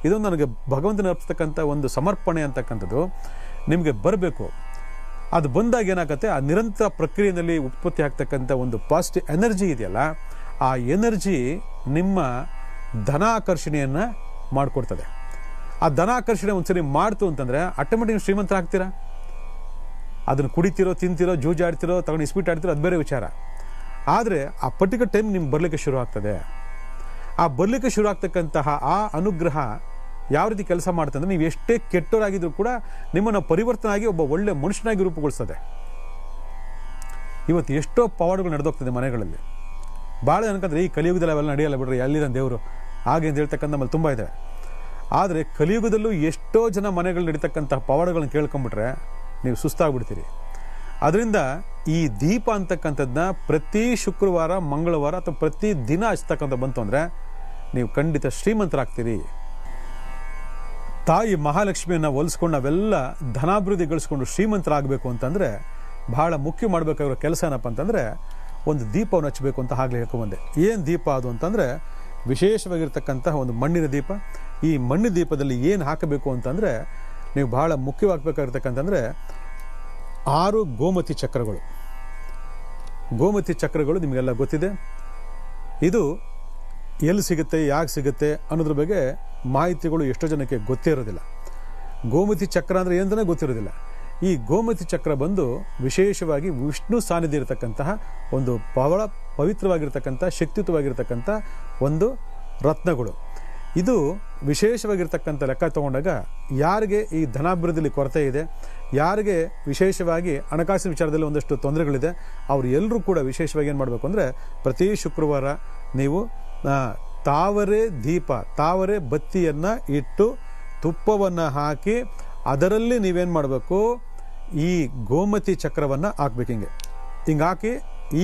A: ಇದೊಂದು ನನಗೆ ಭಗವಂತನ ಅರ್ಪಿಸ್ತಕ್ಕಂಥ ಒಂದು ಸಮರ್ಪಣೆ ಅಂತಕ್ಕಂಥದ್ದು ನಿಮಗೆ ಬರಬೇಕು. ಅದು ಬಂದಾಗ ಏನಾಗುತ್ತೆ, ಆ ನಿರಂತರ ಪ್ರಕ್ರಿಯೆಯಲ್ಲಿ ಉತ್ಪತ್ತಿ ಆಗ್ತಕ್ಕಂಥ ಒಂದು ಪಾಸಿಟಿವ್ ಎನರ್ಜಿ ಇದೆಯಲ್ಲ, ಆ ಎನರ್ಜಿ ನಿಮ್ಮ ಧನಾಕರ್ಷಣೆಯನ್ನು ಮಾಡಿಕೊಡ್ತದೆ. ಆ ಧನಾಕರ್ಷಣೆ ಒಂದ್ಸರಿ ಮಾಡ್ತು ಅಂತಂದರೆ ಆಟೋಮೆಟಿಕ್ ಶ್ರೀಮಂತರಾಗ್ತೀರಾ. ಅದನ್ನು ಕುಡಿತೀರೋ, ತಿಂತೀರೋ, ಜೂಜಾಡ್ತಿರೋ, ತಗೊಂಡು ಇಸ್ಪೀಟ್ ಆಡ್ತಿರೋ, ಅದು ಬೇರೆ ವಿಚಾರ. ಆದರೆ ಆ ಪರ್ಟಿಕ್ಯುಲರ್ ಟೈಮ್ ನಿಮ್ಗೆ ಬರಲಿಕ್ಕೆ ಶುರು ಆಗ್ತದೆ. ಆ ಬರಲಿಕ್ಕೆ ಶುರು ಆಗ್ತಕ್ಕಂತಹ ಆ ಅನುಗ್ರಹ ಯಾವ ರೀತಿ ಕೆಲಸ ಮಾಡ್ತಂದ್ರೆ, ನೀವು ಎಷ್ಟೇ ಕೆಟ್ಟವರಾಗಿದ್ರು ಕೂಡ ನಿಮ್ಮನ್ನು ಪರಿವರ್ತನೆ ಆಗಿ ಒಬ್ಬ ಒಳ್ಳೆ ಮನುಷ್ಯನಾಗಿ ರೂಪುಗೊಳಿಸ್ತದೆ. ಇವತ್ತು ಎಷ್ಟೋ ಪವಾಡಗಳು ನಡೆದೋಗ್ತದೆ ಮನೆಗಳಲ್ಲಿ. ಭಾಳ ಜನಕ್ಕಂದ್ರೆ ಈ ಕಲಿಯುಗದಲ್ಲಿ ಅವೆಲ್ಲ ನಡೆಯಲ್ಲ ಬಿಡ್ರಿ, ಎಲ್ಲಿನ ದೇವರು ಹಾಗೆ ಅಂತ ಹೇಳ್ತಕ್ಕಂಥ ನಮ್ಮಲ್ಲಿ ತುಂಬ ಇದೆ. ಆದರೆ ಕಲಿಯುಗದಲ್ಲೂ ಎಷ್ಟೋ ಜನ ಮನೆಗಳು ನಡೀತಕ್ಕಂತಹ ಪವಾಡಗಳನ್ನ ಕೇಳ್ಕೊಂಬಿಟ್ರೆ ನೀವು ಸುಸ್ತಾಗ್ಬಿಡ್ತೀರಿ. ಅದರಿಂದ ಈ ದೀಪ ಅಂತಕ್ಕಂಥದ್ದನ್ನ ಪ್ರತಿ ಶುಕ್ರವಾರ, ಮಂಗಳವಾರ ಅಥವಾ ಪ್ರತಿ ದಿನ ಹಚ್ತಕ್ಕಂಥ ಬಂತು ಅಂದರೆ ನೀವು ಖಂಡಿತ ಶ್ರೀಮಂತರಾಗ್ತೀರಿ. ತಾಯಿ ಮಹಾಲಕ್ಷ್ಮಿಯನ್ನು ಹೋಲಿಸ್ಕೊಂಡು ನಾವೆಲ್ಲ ಧನಾಭಿವೃದ್ಧಿ ಗಳಿಸ್ಕೊಂಡು ಶ್ರೀಮಂತರಾಗಬೇಕು ಅಂತಂದರೆ ಬಹಳ ಮುಖ್ಯ ಮಾಡಬೇಕಾಗಿರೋ ಕೆಲಸ ಏನಪ್ಪ ಅಂತಂದರೆ ಒಂದು ದೀಪವನ್ನು ಹಚ್ಚಬೇಕು ಅಂತ ಆಗಲೇ ಹೇಳ್ಕೊಂಬಂದೆ. ಏನು ದೀಪ ಅದು ಅಂತಂದರೆ ವಿಶೇಷವಾಗಿರ್ತಕ್ಕಂತಹ ಒಂದು ಮಣ್ಣಿನ ದೀಪ. ಈ ಮಣ್ಣಿನ ದೀಪದಲ್ಲಿ ಏನು ಹಾಕಬೇಕು ಅಂತಂದರೆ ನೀವು ಬಹಳ ಮುಖ್ಯವಾಗಬೇಕಾಗಿರ್ತಕ್ಕಂತಂದರೆ 6 ಗೋಮತಿ ಚಕ್ರಗಳು. ಗೋಮತಿ ಚಕ್ರಗಳು ನಿಮಗೆಲ್ಲ ಗೊತ್ತಿದೆ. ಇದು ಎಲ್ಲಿ ಸಿಗುತ್ತೆ, ಯಾಕೆ ಸಿಗುತ್ತೆ ಅನ್ನೋದ್ರ ಬಗ್ಗೆ ಮಾಹಿತಿಗಳು ಎಷ್ಟೋ ಜನಕ್ಕೆ ಗೊತ್ತೇ ಇರೋದಿಲ್ಲ. ಗೋಮತಿ ಚಕ್ರ ಅಂದರೆ ಏನಂತಲೇ ಗೊತ್ತಿರೋದಿಲ್ಲ. ಈ ಗೋಮತಿ ಚಕ್ರ ಬಂದು ವಿಶೇಷವಾಗಿ ವಿಷ್ಣು ಸಾನ್ನಿಧ್ಯ ಇರತಕ್ಕಂತಹ ಒಂದು ಬಹಳ ಪವಿತ್ರವಾಗಿರ್ತಕ್ಕಂಥ, ಶಕ್ತಿಯುತವಾಗಿರ್ತಕ್ಕಂಥ ಒಂದು ರತ್ನಗಳು. ಇದು ವಿಶೇಷವಾಗಿರ್ತಕ್ಕಂಥ ಲೆಕ್ಕ ತಗೊಂಡಾಗ ಯಾರಿಗೆ ಈ ಧನಾಭಿವೃದ್ಧಿಯಲ್ಲಿ ಕೊರತೆ ಇದೆ, ಯಾರಿಗೆ ವಿಶೇಷವಾಗಿ ಹಣಕಾಸಿನ ವಿಚಾರದಲ್ಲಿ ಒಂದಷ್ಟು ತೊಂದರೆಗಳಿದೆ, ಅವರು ಎಲ್ಲರೂ ಕೂಡ ವಿಶೇಷವಾಗಿ ಏನು ಮಾಡಬೇಕು ಅಂದರೆ ಪ್ರತಿ ಶುಕ್ರವಾರ ನೀವು ತಾವರೆ ದೀಪ, ತಾವರೆ ಬತ್ತಿಯನ್ನು ಇಟ್ಟು ತುಪ್ಪವನ್ನು ಹಾಕಿ ಅದರಲ್ಲಿ ನೀವೇನು ಮಾಡಬೇಕು, ಈ ಗೋಮತಿ ಚಕ್ರವನ್ನು ಹಾಕ್ಬೇಕು. ಹಿಂಗೆ ಹಾಕಿ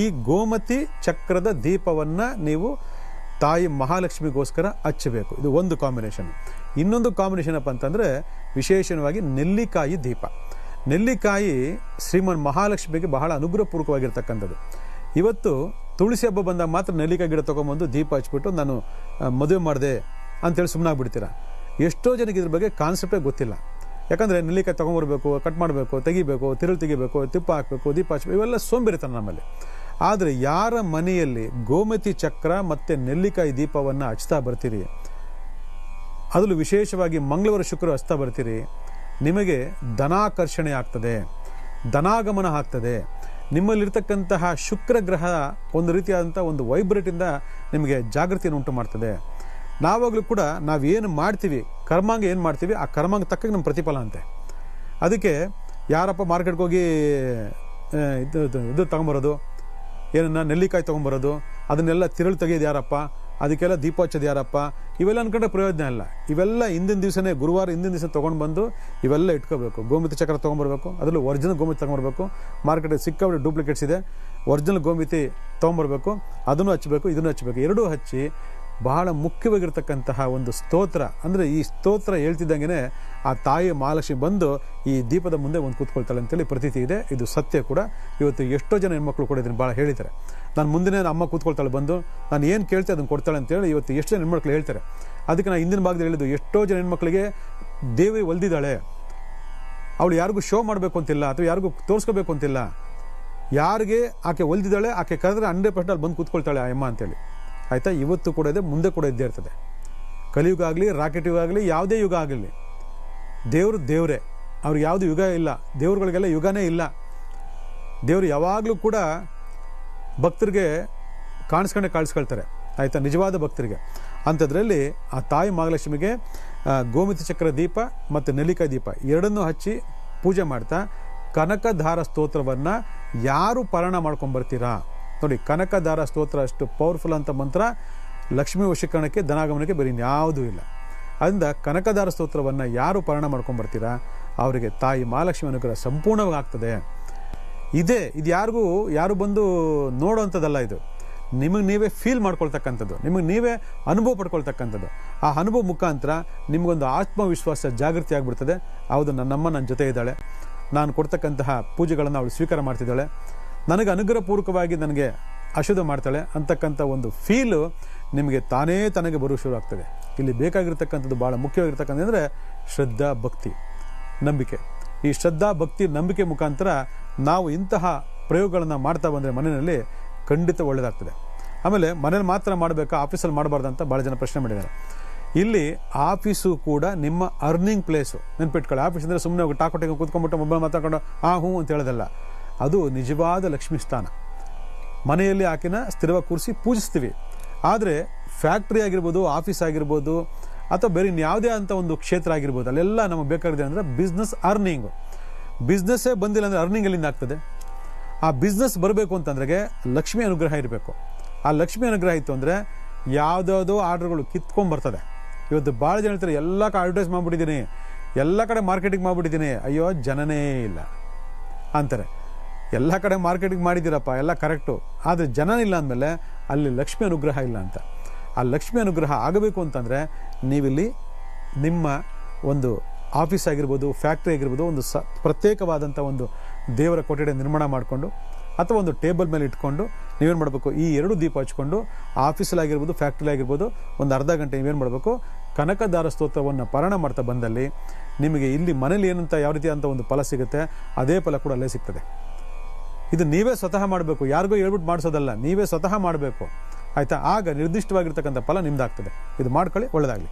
A: ಈ ಗೋಮತಿ ಚಕ್ರದ ದೀಪವನ್ನು ನೀವು ತಾಯಿ ಮಹಾಲಕ್ಷ್ಮಿಗೋಸ್ಕರ ಹಚ್ಚಬೇಕು. ಇದು ಒಂದು ಕಾಂಬಿನೇಷನ್. ಇನ್ನೊಂದು ಕಾಂಬಿನೇಷನ್ ಅಪ್ಪ ಅಂತಂದರೆ ವಿಶೇಷವಾಗಿ ನೆಲ್ಲಿಕಾಯಿ ದೀಪ. ನೆಲ್ಲಿಕಾಯಿ ಶ್ರೀಮನ್ ಮಹಾಲಕ್ಷ್ಮಿಗೆ ಬಹಳ ಅನುಗ್ರಹಪೂರ್ವಕವಾಗಿರ್ತಕ್ಕಂಥದ್ದು. ಇವತ್ತು ತುಳಸಿ ಹಬ್ಬ ಬಂದಾಗ ಮಾತ್ರ ನೆಲ್ಲಿಕಾಯಿ ಗಿಡ ತೊಗೊಂಬಂದು ದೀಪ ಹಚ್ಬಿಟ್ಟು ನಾನು ಮದುವೆ ಮಾಡಿದೆ ಅಂತೇಳಿ ಸುಮ್ಮನಾಗ್ಬಿಡ್ತೀರಾ. ಎಷ್ಟೋ ಜನಕ್ಕೆ ಇದ್ರ ಬಗ್ಗೆ ಕಾನ್ಸೆಪ್ಟೇ ಗೊತ್ತಿಲ್ಲ. ಯಾಕಂದರೆ ನೆಲ್ಲಿಕಾಯಿ ತೊಗೊಂಬರ್ಬೇಕು, ಕಟ್ ಮಾಡಬೇಕು, ತೆಗಿಬೇಕು, ತಿರುಳು ತೆಗಿಬೇಕು, ತಿಪ್ಪ ಹಾಕಬೇಕು, ದೀಪ ಹಚ್ಚಬೇಕು, ಇವೆಲ್ಲ ಸೋಂಬೇರಿತನ ನಮ್ಮಲ್ಲಿ. ಆದರೆ ಯಾರ ಮನೆಯಲ್ಲಿ ಗೋಮತಿ ಚಕ್ರ ಮತ್ತು ನೆಲ್ಲಿಕಾಯಿ ದೀಪವನ್ನು ಹಚ್ತಾ ಬರ್ತೀರಿ, ಅದರಲ್ಲೂ ವಿಶೇಷವಾಗಿ ಮಂಗಳವಾರ ಶುಕ್ರವಾರ ಹಚ್ತಾ ಬರ್ತೀರಿ, ನಿಮಗೆ ಧನಾಕರ್ಷಣೆ ಆಗ್ತದೆ, ಧನಾಗಮನ ಆಗ್ತದೆ. ನಿಮ್ಮಲ್ಲಿರ್ತಕ್ಕಂತಹ ಶುಕ್ರ ಗ್ರಹ ಒಂದು ರೀತಿಯಾದಂಥ ಒಂದು ವೈಬ್ರೇಟಿಂದ ನಿಮಗೆ ಜಾಗೃತಿಯನ್ನು ಉಂಟು ಮಾಡ್ತದೆ. ನಾವಾಗಲೂ ಕೂಡ ನಾವೇನು ಮಾಡ್ತೀವಿ, ಕರ್ಮಾಂಗ ಏನು ಮಾಡ್ತೀವಿ, ಆ ಕರ್ಮಾಂಗ ತಕ್ಕ ನಮ್ಮ ಪ್ರತಿಫಲ ಅಂತೆ. ಅದಕ್ಕೆ ಯಾರಪ್ಪ ಮಾರ್ಕೆಟ್ಗೆ ಹೋಗಿ ಇದು ತೊಗೊಂಬರೋದು, ಏನನ್ನ ನೆಲ್ಲಿಕಾಯಿ ತೊಗೊಂಬರೋದು, ಅದನ್ನೆಲ್ಲ ತಿರುಳು ತೆಗೆಯೋದು ಯಾರಪ್ಪ, ಅದಕ್ಕೆಲ್ಲ ದೀಪ ಹಚ್ಚೋದು ಯಾರಪ್ಪ, ಇವೆಲ್ಲ ಅಂದ್ಕೊಂಡ್ರೆ ಪ್ರಯೋಜನ ಇಲ್ಲ. ಇವೆಲ್ಲ ಹಿಂದಿನ ದಿವಸನೇ, ಗುರುವಾರ ಹಿಂದಿನ ದಿವಸ ತೊಗೊಂಡು ಬಂದು ಇವೆಲ್ಲ ಇಟ್ಕೋಬೇಕು. ಗೋಮಿತಿ ಚಕ್ರ ತೊಗೊಂಬರ್ಬೇಕು, ಅದರಲ್ಲೂ ಒರಿಜಿನಲ್ ಗೋಮಿತಿ ತೊಗೊಂಬರ್ಬೇಕು. ಮಾರ್ಕೆಟಲ್ಲಿ ಸಿಕ್ಕಾಬಿಟ್ಟು ಡೂಪ್ಲಿಕೇಟ್ಸ್ ಇದೆ, ಒರಿಜಿನಲ್ ಗೋಮಿತಿ ತೊಗೊಂಬರ್ಬೇಕು, ಅದನ್ನು ಹಚ್ಚಬೇಕು, ಇದನ್ನು ಹಚ್ಚಬೇಕು. ಎರಡೂ ಹಚ್ಚಿ ಬಹಳ ಮುಖ್ಯವಾಗಿರ್ತಕ್ಕಂತಹ ಒಂದು ಸ್ತೋತ್ರ, ಅಂದರೆ ಈ ಸ್ತೋತ್ರ ಹೇಳ್ತಿದ್ದಂಗೆ ಆ ತಾಯಿ ಮಹಾಲಕ್ಷ್ಮಿ ಬಂದು ಈ ದೀಪದ ಮುಂದೆ ಒಂದು ಕೂತ್ಕೊಳ್ತಾಳೆ ಅಂತೇಳಿ ಪ್ರತೀತಿ ಇದೆ. ಇದು ಸತ್ಯ ಕೂಡ. ಇವತ್ತು ಎಷ್ಟೋ ಜನ ಹೆಣ್ಮಕ್ಳು ಕೂಡ ಇದನ್ನು ಭಾಳ ಹೇಳಿದ್ದಾರೆ. ನಾನು ಮುಂದಿನ ಅಮ್ಮ ಕೂತ್ಕೊಳ್ತಾಳೆ ಬಂದು, ನಾನು ಏನು ಕೇಳ್ತೆ ಅದನ್ನು ಕೊಡ್ತಾಳೆ ಅಂತೇಳಿ ಇವತ್ತು ಎಷ್ಟು ಜನ ಹೆಣ್ಮಕ್ಳು ಹೇಳ್ತಾರೆ. ಅದಕ್ಕೆ ನಾನು ಹಿಂದಿನ ಭಾಗದಲ್ಲಿ ಹೇಳಿದ್ದು, ಎಷ್ಟೋ ಜನ ಹೆಣ್ಮಕ್ಳಿಗೆ ದೇವಿ ಒಲ್ದಿದ್ದಾಳೆ, ಅವಳು ಯಾರಿಗೂ ಶೋ ಮಾಡಬೇಕು ಅಂತಿಲ್ಲ ಅಥವಾ ಯಾರಿಗೂ ತೋರಿಸ್ಕೋಬೇಕು ಅಂತಿಲ್ಲ. ಯಾರಿಗೆ ಆಕೆ ಒಲ್ದಿದ್ದಾಳೆ, ಆಕೆ ಕರೆದ್ರೆ 100% ಅಲ್ಲಿ ಬಂದು ಕೂತ್ಕೊಳ್ತಾಳೆ ಆ ಅಮ್ಮ ಅಂತೇಳಿ. ಆಯಿತಾ? ಇವತ್ತು ಕೂಡ ಇದೆ, ಮುಂದೆ ಕೂಡ ಇದ್ದೇ ಇರ್ತದೆ. ಕಲಿಯುಗ ಆಗಲಿ, ರಾಕೆಟ್ ಯುಗ ಆಗಲಿ, ಯಾವುದೇ ಯುಗ ಆಗಲಿ, ದೇವರು ದೇವರೇ. ಅವ್ರಿಗೆ ಯಾವುದು ಯುಗ ಇಲ್ಲ, ದೇವ್ರುಗಳಿಗೆಲ್ಲ ಯುಗನೇ ಇಲ್ಲ. ದೇವರು ಯಾವಾಗಲೂ ಕೂಡ ಭಕ್ತರಿಗೆ ಕಾಣಿಸ್ಕೊಳ್ತಾರೆ. ಆಯಿತಾ? ನಿಜವಾದ ಭಕ್ತರಿಗೆ. ಅಂಥದ್ರಲ್ಲಿ ಆ ತಾಯಿ ಮಹಾಲಕ್ಷ್ಮಿಗೆ ಗೋಮತಿ ಚಕ್ರ ದೀಪ ಮತ್ತು ನೆಲ್ಲಿಕಾಯಿ ದೀಪ ಎರಡನ್ನೂ ಹಚ್ಚಿ ಪೂಜೆ ಮಾಡ್ತಾ ಕನಕಧಾರ ಸ್ತೋತ್ರವನ್ನು ಯಾರು ಪಾರಾಯಣ ಮಾಡ್ಕೊಂಬರ್ತೀರಾ ನೋಡಿ. ಕನಕಧಾರ ಸ್ತೋತ್ರ ಅಷ್ಟು ಪವರ್ಫುಲ್ ಅಂತ ಮಂತ್ರ ಲಕ್ಷ್ಮೀ ವಶೀಕರಣಕ್ಕೆ, ಧನಾಗಮನಕ್ಕೆ ಬೇರೆ ಇನ್ಯಾವುದೂ ಇಲ್ಲ. ಅದರಿಂದ ಕನಕಧಾರ ಸ್ತೋತ್ರವನ್ನು ಯಾರು ಪಾರಾಯಣ ಮಾಡ್ಕೊಂಬರ್ತೀರಾ ಅವರಿಗೆ ತಾಯಿ ಮಹಾಲಕ್ಷ್ಮಿ ಅನುಗ್ರಹ ಸಂಪೂರ್ಣವಾಗಿ ಆಗ್ತದೆ. ಇದು ಯಾರು ಬಂದು ನೋಡೋವಂಥದ್ದಲ್ಲ. ಇದು ನಿಮಗೆ ನೀವೇ ಫೀಲ್ ಮಾಡ್ಕೊಳ್ತಕ್ಕಂಥದ್ದು, ನಿಮಗೆ ನೀವೇ ಅನುಭವ ಪಡ್ಕೊಳ್ತಕ್ಕಂಥದ್ದು. ಆ ಅನುಭವ ಮುಖಾಂತರ ನಿಮಗೊಂದು ಆತ್ಮವಿಶ್ವಾಸ ಜಾಗೃತಿ ಆಗಿಬಿಡ್ತದೆ. ಹೌದು, ನನ್ನಮ್ಮ ನನ್ನ ಜೊತೆ ಇದ್ದಾಳೆ, ನಾನು ಕೊಡ್ತಕ್ಕಂತಹ ಪೂಜೆಗಳನ್ನು ಅವಳು ಸ್ವೀಕಾರ ಮಾಡ್ತಿದ್ದಾಳೆ, ನನಗೆ ಅನುಗ್ರಹಪೂರ್ವಕವಾಗಿ ನನಗೆ ಅಶುದ್ಧ ಮಾಡ್ತಾಳೆ ಅಂತಕ್ಕಂಥ ಒಂದು ಫೀಲು ನಿಮಗೆ ತಾನೇ ತನಗೆ ಬರೋ ಶುರು ಆಗ್ತದೆ. ಇಲ್ಲಿ ಬೇಕಾಗಿರ್ತಕ್ಕಂಥದ್ದು ಭಾಳ ಮುಖ್ಯವಾಗಿರ್ತಕ್ಕಂಥ ಅಂದರೆ ಶ್ರದ್ಧಾ, ಭಕ್ತಿ, ನಂಬಿಕೆ. ಈ ಶ್ರದ್ಧಾ, ಭಕ್ತಿ, ನಂಬಿಕೆ ಮುಖಾಂತರ ನಾವು ಇಂತಹ ಪ್ರಯೋಗಗಳನ್ನು ಮಾಡ್ತಾ ಬಂದರೆ ಮನೆಯಲ್ಲಿ ಖಂಡಿತ ಒಳ್ಳೆಯದಾಗ್ತದೆ. ಆಮೇಲೆ ಮನೇಲಿ ಮಾತ್ರ ಮಾಡಬೇಕಾ, ಆಫೀಸಲ್ಲಿ ಮಾಡಬಾರ್ದು ಅಂತ ಭಾಳ ಜನ ಪ್ರಶ್ನೆ ಮಾಡಿದ್ದಾರೆ. ಇಲ್ಲಿ ಆಫೀಸು ಕೂಡ ನಿಮ್ಮ ಅರ್ನಿಂಗ್ ಪ್ಲೇಸು. ನೆನ್ಪಿಟ್ಕೊಳ್ಳಿ, ಆಫೀಸ್ ಅಂದರೆ ಸುಮ್ಮನೆ ಹೋಗಿ ಟಾಕೊಟ್ಟಿಗೆ ಕೂತ್ಕೊಂಡ್ಬಿಟ್ಟು ಮೊಬೈಲ್ ಮಾತಾಡ್ಕೊಂಡು ಹ್ಞೂ ಅಂತ ಹೇಳೋದಲ್ಲ. ಅದು ನಿಜವಾದ ಲಕ್ಷ್ಮೀ ಸ್ಥಾನ. ಮನೆಯಲ್ಲಿ ಆಕೆನ ಸ್ಥಿರವಾಗಿ ಕೂರಿಸಿ ಪೂಜಿಸ್ತೀವಿ. ಆದರೆ ಫ್ಯಾಕ್ಟ್ರಿ ಆಗಿರ್ಬೋದು, ಆಫೀಸ್ ಆಗಿರ್ಬೋದು, ಅಥವಾ ಬೇರೆ ಇನ್ಯಾವುದೇ ಅಂತ ಒಂದು ಕ್ಷೇತ್ರ ಆಗಿರ್ಬೋದು, ಅಲ್ಲೆಲ್ಲ ನಮಗೆ ಬೇಕಾಗಿದೆ ಅಂದರೆ ಬಿಸ್ನೆಸ್, ಅರ್ನಿಂಗು. ಬಿಸ್ನೆಸ್ಸೇ ಬಂದಿಲ್ಲ ಅಂದರೆ ಅರ್ನಿಂಗ್ ಎಲ್ಲಿಂದ ಆಗ್ತದೆ? ಆ ಬಿಸ್ನೆಸ್ ಬರಬೇಕು ಅಂತಂದ್ರೆ ಲಕ್ಷ್ಮಿ ಅನುಗ್ರಹ ಇರಬೇಕು. ಆ ಲಕ್ಷ್ಮಿ ಅನುಗ್ರಹ ಇತ್ತು ಅಂದರೆ ಯಾವುದಾವುದೋ ಆರ್ಡ್ರ್ಗಳು ಕಿತ್ಕೊಂಡ್ಬರ್ತದೆ. ಇವತ್ತು ಭಾಳ ಜನ ಹೇಳ್ತಾರೆ, ಎಲ್ಲ ಕಡೆ ಅಡ್ವರ್ಟೈಸ್ ಮಾಡಿಬಿಟ್ಟಿದ್ದೀನಿ, ಎಲ್ಲ ಕಡೆ ಮಾರ್ಕೆಟಿಂಗ್ ಮಾಡಿಬಿಟ್ಟಿದ್ದೀನಿ, ಅಯ್ಯೋ ಜನನೇ ಇಲ್ಲ ಅಂತಾರೆ. ಎಲ್ಲ ಕಡೆ ಮಾರ್ಕೆಟಿಂಗ್ ಮಾಡಿದ್ದೀರಪ್ಪ, ಎಲ್ಲ ಕರೆಕ್ಟು, ಆದರೆ ಜನ ಇಲ್ಲ ಅಂದಮೇಲೆ ಅಲ್ಲಿ ಲಕ್ಷ್ಮಿ ಅನುಗ್ರಹ ಇಲ್ಲ ಅಂತ. ಆ ಲಕ್ಷ್ಮಿ ಅನುಗ್ರಹ ಆಗಬೇಕು ಅಂತಂದರೆ ನೀವಿಲ್ಲಿ ನಿಮ್ಮ ಒಂದು ಆಫೀಸ್ ಆಗಿರ್ಬೋದು, ಫ್ಯಾಕ್ಟ್ರಿ ಆಗಿರ್ಬೋದು, ಒಂದು ಪ್ರತ್ಯೇಕವಾದಂಥ ಒಂದು ದೇವರ ಕೊಠಡಿ ನಿರ್ಮಾಣ ಮಾಡಿಕೊಂಡು ಅಥವಾ ಒಂದು ಟೇಬಲ್ ಮೇಲೆ ಇಟ್ಕೊಂಡು ನೀವೇನು ಮಾಡಬೇಕು, ಈ 2 ದೀಪ ಹಚ್ಕೊಂಡು ಆಫೀಸಲ್ಲಾಗಿರ್ಬೋದು, ಫ್ಯಾಕ್ಟ್ರಿ ಆಗಿರ್ಬೋದು ಒಂದು ಅರ್ಧ ಗಂಟೆ ನೀವೇನು ಮಾಡಬೇಕು, ಕನಕಧಾರ ಸ್ತೋತ್ರವನ್ನು ಪಾರಾಯಣ ಮಾಡ್ತಾ ಬಂದಲ್ಲಿ ನಿಮಗೆ ಇಲ್ಲಿ ಮನೇಲಿ ಏನಂತ ಯಾವ ರೀತಿ ಅಂತ ಒಂದು ಫಲ ಸಿಗುತ್ತೆ, ಅದೇ ಫಲ ಕೂಡ ಅಲ್ಲೇ ಸಿಗ್ತದೆ. ಇದು ನೀವೇ ಸ್ವತಃ ಮಾಡಬೇಕು, ಯಾರಿಗೋ ಹೇಳ್ಬಿಟ್ಟು ಮಾಡಿಸೋದಲ್ಲ, ನೀವೇ ಸ್ವತಃ ಮಾಡಬೇಕು. ಆಯಿತಾ? ಆಗ ನಿರ್ದಿಷ್ಟವಾಗಿರ್ತಕ್ಕಂಥ ಫಲ ನಿಮ್ದಾಗ್ತದೆ. ಇದು ಮಾಡ್ಕೊಳ್ಳಿ, ಒಳ್ಳೆಯದಾಗಲಿ.